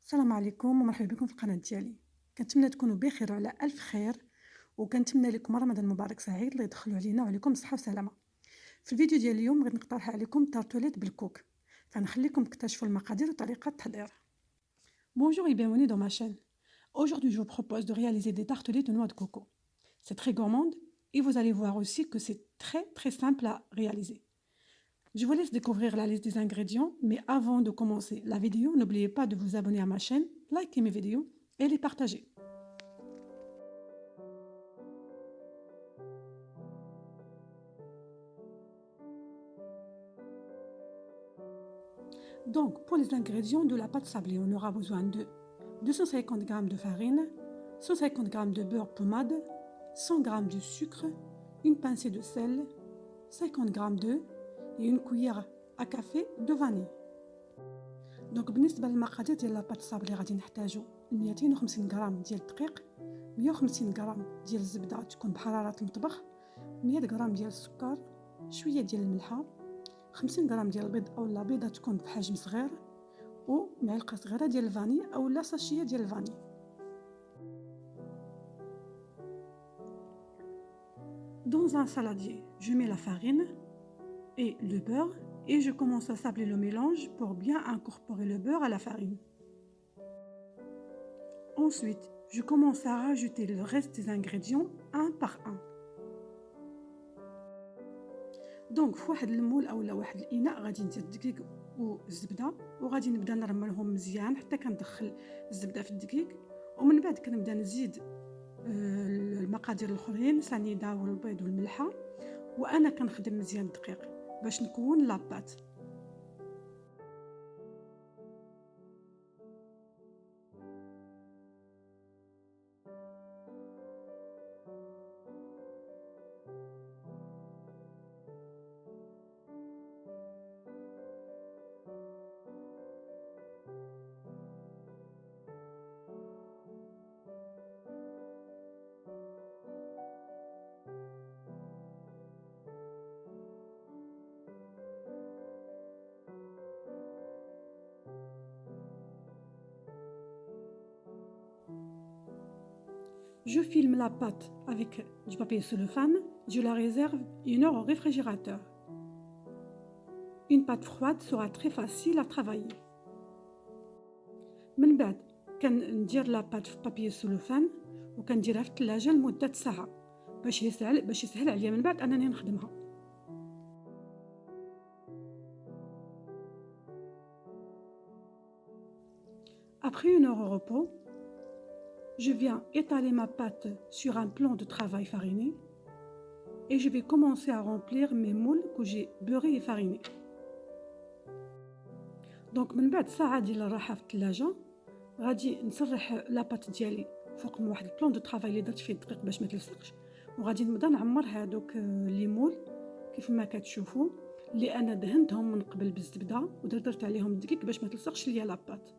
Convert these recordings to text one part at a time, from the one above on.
السلام عليكم ومرحبا بكم في القناة ديالي. كنتمنى تكونوا بخير وعلى الف خير، وكنتمنى لكم رمضان مبارك سعيد الله يدخلوا علينا وعليكم بالصحه والسلامه. في الفيديو ديال اليوم بغيت نقترح عليكم تارتوليت بالكوك، فنخليكم تكتشفوا المقادير وطريقه التحضير. Bonjour et bienvenue dans ma chaîne. Aujourd'hui, je vous propose de réaliser des tartelettes de noix de coco. C'est très gourmand et vous allez voir aussi que c'est très simple à réaliser. Je vous laisse découvrir la liste des ingrédients, mais avant de commencer la vidéo, n'oubliez pas de vous abonner à ma chaîne, liker mes vidéos et les partager. Donc, pour les ingrédients de la pâte sablée, on aura besoin de 250 g de farine, 150 g de beurre pommade, 100 g de sucre, une pincée de sel, 50 g d'œufs et une cuillère à café de vanille. Donc, بالنسبة للمقادير ديال لاباط صابلي غادي نحتاجو 250 غرام ديال الدقيق، 150 غرام ديال الزبدة تكون بحرارة المطبخ، 100 غرام ديال السكر، شوية ديال الملحة، 50 غرام ديال البيض اولا بيضة تكون بحجم صغير، ومعلقة صغيرة ديال الفاني اولا ساشية ديال الفاني. Dans un saladier, je mets la farine et le beurre et je commence à sabler le mélange pour bien incorporer le beurre à la farine. Ensuite, je commence à rajouter le reste des ingrédients un par un. دونك في واحد المول اولا واحد الاناء غادي ندير الدقيق والزبده وغادي نبدا نرملهم مزيان حتى كندخل الزبده في الدقيق، ومن بعد كنبدا نزيد المقادير الاخرين سنيده والبيض والملحه، وانا كنخدم مزيان الدقيق باش نكون لاباط. Je filme la pâte avec du papier cellophane, je la réserve 1 heure au réfrigérateur. Une pâte froide sera très facile à travailler. من بعد كندير لا بات في بابي سلوفان وكنديرها في الثلاجه لمده ساعه باش يسهل عليا من بعد انني نخدمها. Après 1 heure au repos, je viens étaler ma pâte sur un plan de travail fariné et je vais commencer à remplir mes moules que j'ai beurrés et farinés. Donc من بعد ساعه ديال الراحه في الثلاجه غادي نسرح لاباط ديالي فوق من واحد البلان دو طرافاي اللي درت فيه الدقيق باش ما تلصقش، وغادي نبدا نعمر هادوك لي مول كيف ما كتشوفوا اللي انا دهنتهم من قبل بالزبده ودرت عليهم الدقيق باش ما تلصقش ليا لاباط.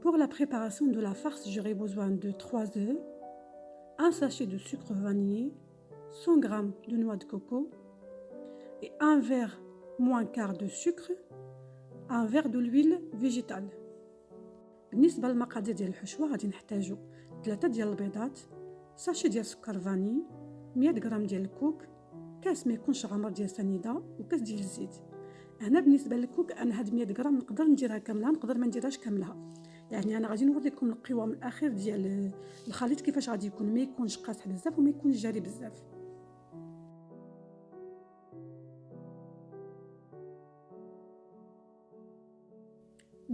Pour la préparation de la farce, j'aurai besoin de 3 œufs, un sachet de sucre vanillé, 100 g de noix de coco et un verre moins quart de sucre, un verre de l'huile végétale. بالنسبة للمقادير ديال الحشوة غادي نحتاجو 3 ديال البيضات، ساشي ديال سكر فاني، 100 غرام ديال الكوك، كاس ما يكونش عمر ديال سنيده وكاس ديال الزيت. هنا بالنسبة للكوك انا هاد 100 غرام نقدر نديرها كاملة نقدر ما نديرهاش كاملها، يعني انا غادي نوريكم القوام الاخير ديال الخليط كيفاش غادي يكون، ما يكونش قاصح بزاف وما يكونش جاري بزاف.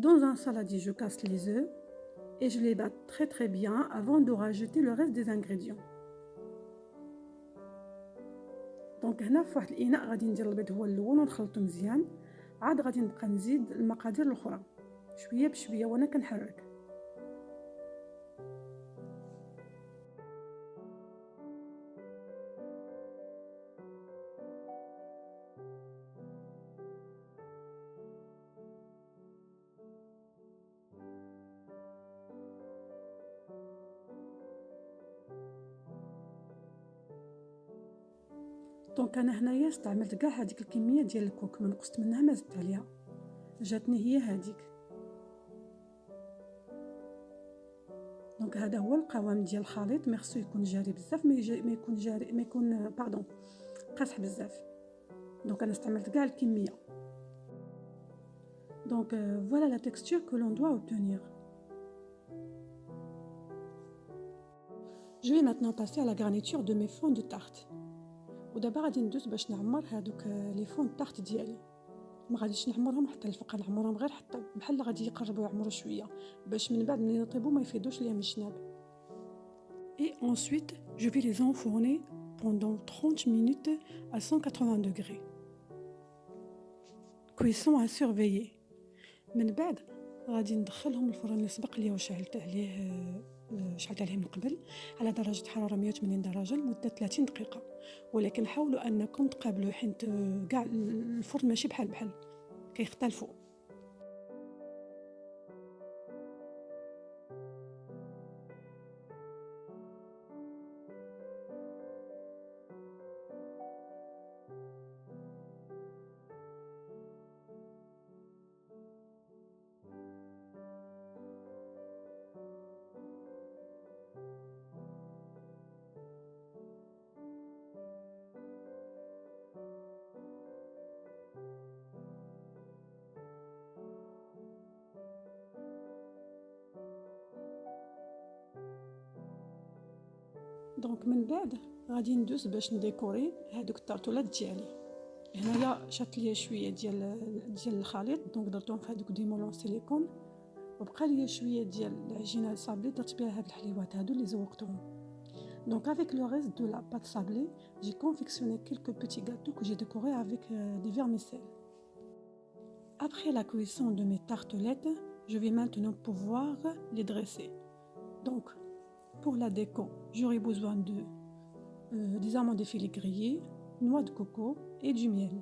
Dans un saladier, je casse les œufs et je les bats très bien avant de rajouter le reste des ingrédients. دونك هنا في واحد الاناء غادي ندير البيض هو الاول ونخلطو مزيان، عاد غادي نبقى نزيد المقادير الاخرى شويه بشويه وانا كنحرك. دونك انا هنايا استعملت كاع هذيك الكميه ديال الكوك، ما نقصت منها ما زدت عليها، جاتني هي هذيك. دونك هذا هو القوام ديال الخليط، ما خصو يكون جاري بزاف، ما يكون باردون قاصح بزاف. دونك انا استعملت كاع الكميه. دونك voilà la texture que l'on doit obtenir. Je vais maintenant passer à la garniture de mes fonds de tarte. ودابا غادي ندوز باش نعمر هادوك لي فون تارت ديالي. ما غاديش نعمرهم حتى الفوق، نعمرهم غير حتى بحال غادي يقربوا يعمروا شويه، باش من بعد ملي يطيبوا ما يفيدوش ليا من الجناب. Et ensuite, je vais les enfourner pendant 30 minutes à 180 degrés. Cuisson à surveiller. من بعد غادي ندخلهم الفرن اللي سبق لي وشعلت عليه من قبل على درجة حرارة 180 درجة لمدة 30 دقيقة. ولكن حاولوا أنكم تقابلوا، حيت كاع الفرن ماشي بحال كيختلفوا. دونك من بعد غادي ندوز باش نديكوري هادوك الطارطولات ديالي. هنايا شات ليا شويه ديال الخليط، دونك درتهم في هادوك دي مولون سيليكون، وبقى ليا شويه ديال العجينه الصابلي درت بها هاد الحليوات هادو اللي زوقتهم. Donc avec le reste de la pâte sablée, j'ai confectionné quelques petits gâteaux que j'ai décorés avec des vermicelles. Après la cuisson de mes tartelettes, je vais maintenant pouvoir les dresser. Donc pour la déco, j'aurai besoin des amandes effilées grillées, noix de coco et du miel.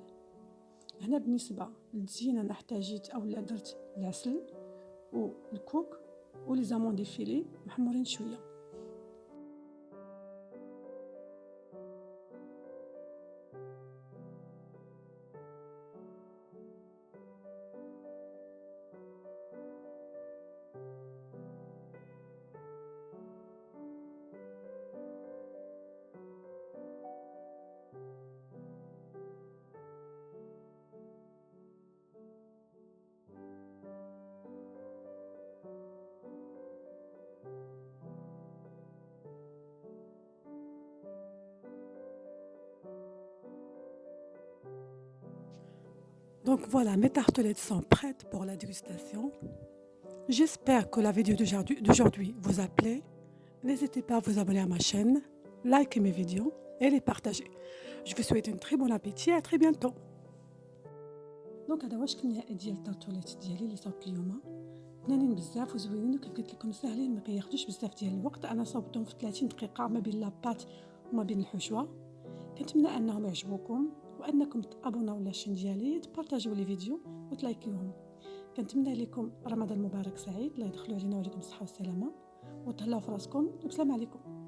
هنا بالنسبة للزينة أنا احتاجيت أولا درت العسل والكوك ولي زاموند effilées محمورين شوية. Donc voilà, mes tartelettes sont prêtes pour la dégustation. J'espère que la vidéo d'aujourd'hui vous a plu. N'hésitez pas à vous abonner à ma chaîne, liker mes vidéos et les partager. Je vous souhaite un très bon appétit et à très bientôt. دونك هذا واش النهائي ديال الطارطولات ديالي اللي صاوبت اليوم، بنانين بزاف وزوينين، وكيف قلت لكم ساهلين، ما كياخذوش بزاف ديال الوقت. انا صاوبتهم في 30 دقيقه ما بين لاباط وما بين الحشوه. كنتمنى انهم يعجبوكم، وانكم تابوناو لاشين ديالي، تبارطاجيو لي فيديو وتلايكيوهم. كنتمنى لكم رمضان مبارك سعيد، الله يدخلوا علينا وعليكم الصحه والسلامه، وتهلاو في راسكم، والسلام عليكم.